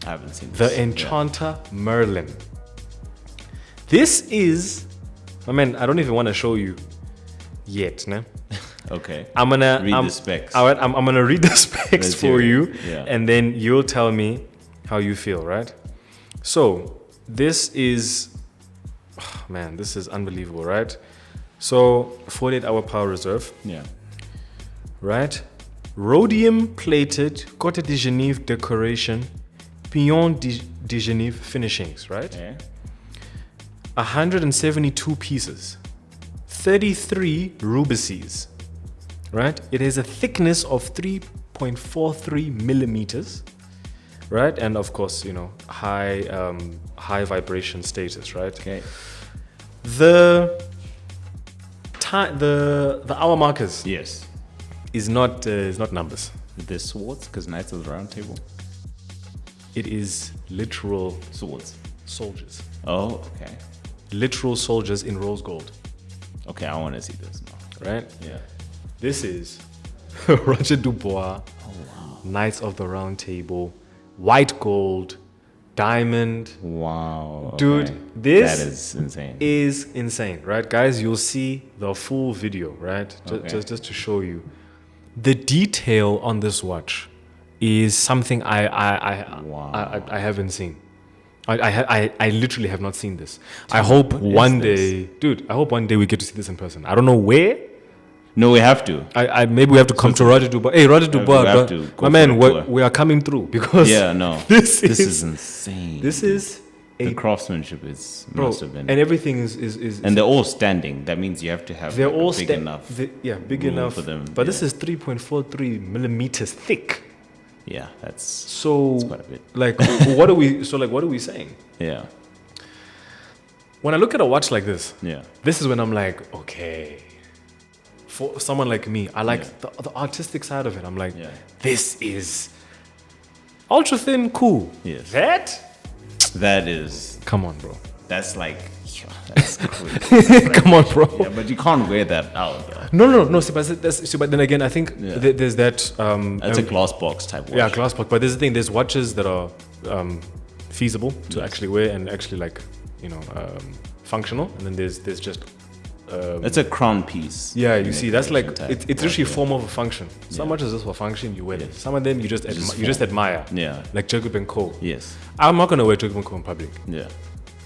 I haven't seen this. The Enchanter Merlin. This is, I mean, I don't even want to show you yet, no? Okay. I'm gonna read the specs. All right, I'm gonna read the specs for you, yeah. And then you'll tell me how you feel, right? So this is, oh man, this is unbelievable, right? So 48-hour power reserve, Yeah. right? Rhodium plated Côte de Genève decoration, Pion de Genève finishings, right? Okay. 172 pieces, 33 rubices, right? It has a thickness of 3.43 millimeters, right? And of course, high vibration status, right? Okay. The hour markers Yes. is not numbers. The swords, because Knights of the Round Table. It is literal Swords. soldiers. Oh, okay. Literal soldiers in rose gold, Okay, I want to see this now. right? Yeah. This is Roger Dubois, Oh, wow. Knights of the Round Table, white gold, diamond. Wow. Dude, okay. this That is insane. is insane, right? Guys, you'll see the full video, right? Okay. Just to show you. The detail on this watch is something I haven't seen. I literally have not seen this. I hope one day, dude, I hope one day we get to see this in person. I don't know where. No, we have to. Maybe we have to come to Roger Dubois. Hey, Roger Dubois, have to go my man, for a tour. we are coming through because Yeah, no. this is is insane. this is the craftsmanship is bro, must have been. and everything is And they're all standing. That means you have to have they're like all a big enough. big room enough for them, But this yeah. is 3.43 millimeters thick. Yeah, that's So quite a bit. like what are we saying? Yeah, When I look at a watch like this, yeah. this is when I'm like, okay. For someone like me, I like the artistic side of it. I'm like, Yeah. this is ultra thin, cool. Yes. That? That is. Come on, bro. That's like. That's crazy. Come on, bro. Yeah, but you can't wear that out. Though. No. But then again, I think Yeah. there's that. That's a glass box type watch. Yeah, glass box. But there's the thing. There's watches that are feasible to actually wear and actually like functional. And then there's just. That's a crown piece. Yeah, you see, that's like type it's watch, literally yeah. form of a function. Some Yeah. watches just for function, you wear them. Yes. Some of them you just admire. Yeah. Like Jacob and Co. Yes. I'm not gonna wear Jacob and Co in public. Yeah.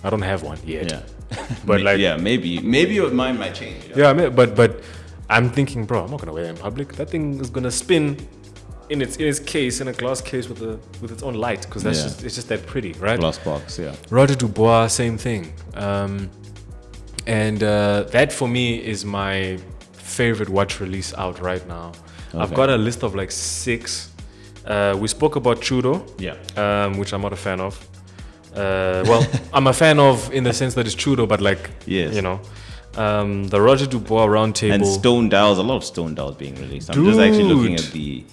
I don't have one yet. Yeah. But like maybe your mind might change. yeah, I mean, but I'm thinking, bro, I'm not gonna wear it in public. That thing is gonna spin in its case, in a glass case with its own light, because it's just that pretty, right? Glass box. Yeah. Roger Dubois, same thing. And that for me is my favorite watch release out right now. Okay. I've got a list of like 6. We spoke about Chudo, which I'm not a fan of. Well, I'm a fan of in the sense that it's Chudo, but like, Yes. the Roger Dubois round table. And stone dials, a lot of stone dials being released. I'm just actually looking at the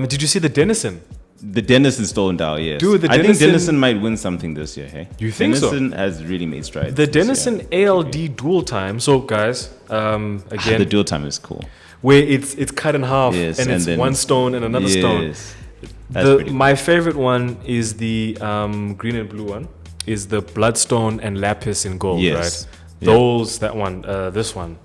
Did you see the Denison? Denison stone dial, yes. Dude, the I think Denison- Denison might win something this year, hey? You think so? Denison has really made strides. The this year. Denison ALD dual time. So guys, again, The dual time is cool. where it's cut in half Yes, and and it's then- one stone and another stone. Yes. That's pretty cool. My favorite one is the green and blue one. is the bloodstone and lapis in gold, Yes. right? Yeah. Those, that one, this one.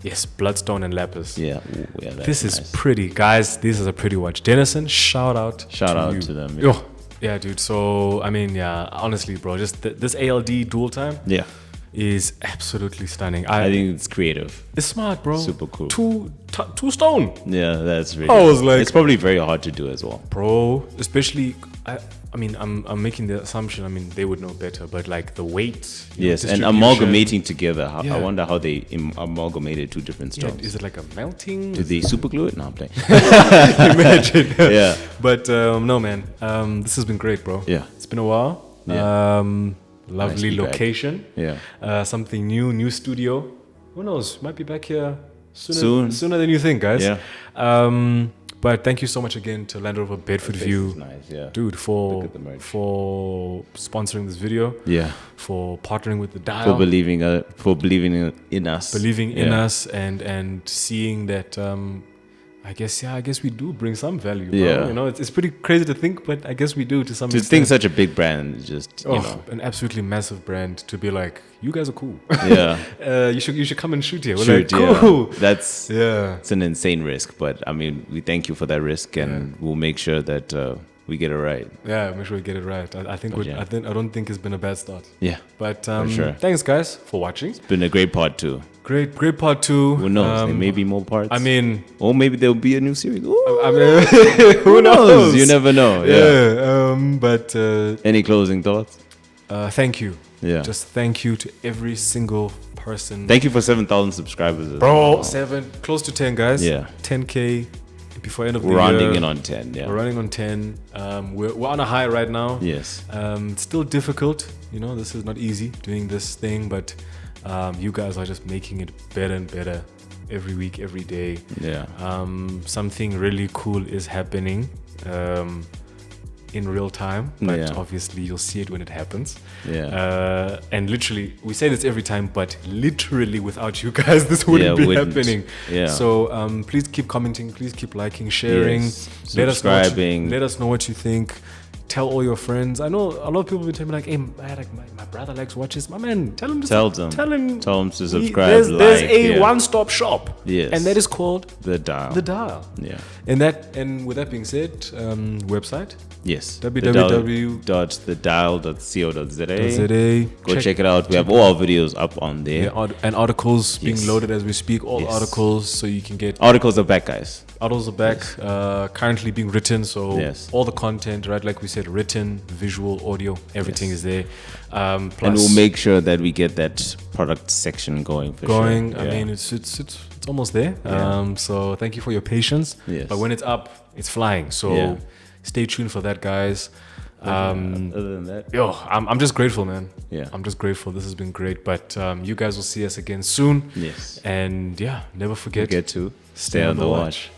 Yes, bloodstone and lapis. Yeah. Ooh, yeah, that's This is nice. pretty, guys. This is a pretty watch. Denison, shout out Shout to them. Yeah. Yo, yeah, dude. So I mean, yeah, honestly, bro, just this ALD dual time Yeah. is absolutely stunning. I think it's creative. It's smart, bro. Super cool. Two stone, Yeah, that's really. I was like- it's probably very hard to do as well. bro. Especially, I mean, I'm making the assumption. I mean, they would know better, but like the weight. you know, Yes, and distribution. amalgamating together. How, Yeah. I wonder how they amalgamated two different Yeah, stones. is it like a melting? Did they super glue it? No, I'm playing. Imagine. Yeah. But no, man. This has been great, bro. Yeah. It's been a while. Yeah. Lovely Nice to be back. location. Yeah. Something new studio. Who knows? Might be back here Soon. sooner than you think, guys. Yeah. But thank you so much again to Land Rover Bedford Face View, is nice, yeah. dude, Look at the merch. for sponsoring this video, Yeah. for partnering with the For Dial, believing in us. believing in Yeah. us, and seeing that. I guess we do bring some value. Bro. Yeah. You know, it's pretty crazy to think, but I guess we do to some To extent. think such a big brand, is just you Oh, know. an absolutely massive brand to be like, you guys are cool. Yeah. You should come and shoot here. We're Shoot, like, cool. yeah. That's Yeah. it's an insane risk, but I mean, we thank you for that risk, and we'll make sure that we get it right. Yeah, make sure we get it right. I think But yeah. I don't think it's been a bad start. Yeah. But sure. thanks guys for watching. Been a great part too. Great part 2. Who knows? There may be more parts. I mean, or maybe there'll be a new series. Ooh, I mean, who knows? You never know. Yeah. Yeah. But Any closing thoughts? thank you. Yeah. Just thank you to every single person. Thank you for 7,000 subscribers. Bro, 7, close to 10, guys. Yeah. 10K before end of We're the year. rounding in on 10. Yeah. We're running on 10. We're on a high right now. Yes. It's still difficult. You know, this is not easy doing this thing, but you guys are just making it better and better every week, every day. Yeah. Something really cool is happening in real time, but Yeah. obviously you'll see it when it happens. Yeah. And literally, we say this every time, but literally without you guys, this wouldn't be wouldn't. happening. Yeah. So please keep commenting, please keep liking, sharing, Yes. let us know what you- Subscribing. let us know what you think. Tell all your friends. I know a lot of people have been telling me like, "Hey, my brother likes watches." My man, tell him to Tell them. Tell him. Tell them to we- subscribe. There's a yeah. one-stop shop. Yes. And that is called The Dial. the Dial. Yeah. And with that being said, website Yes. www.thedial.co.za. .za. Go check it out. We have all our videos up on there. Yeah, and articles being Yes. loaded as we speak. All Yes. articles, so you can get Articles are back, guys. articles are back. Currently being written, so Yes. all the content, right? Like we said, written, visual, audio, everything Yes. is there. Plus, And we'll make sure that we get that product section going for going. sure. I Yeah. mean, it's almost there. Yeah. So thank you for your patience. Yes. But when it's up, it's flying. So Yeah. stay tuned for that, guys. Other than that, Yo, I'm just grateful, man. Yeah. I'm just grateful. This has been great. But you guys will see us again soon. yes. And yeah, never forget. Get to stay on the watch.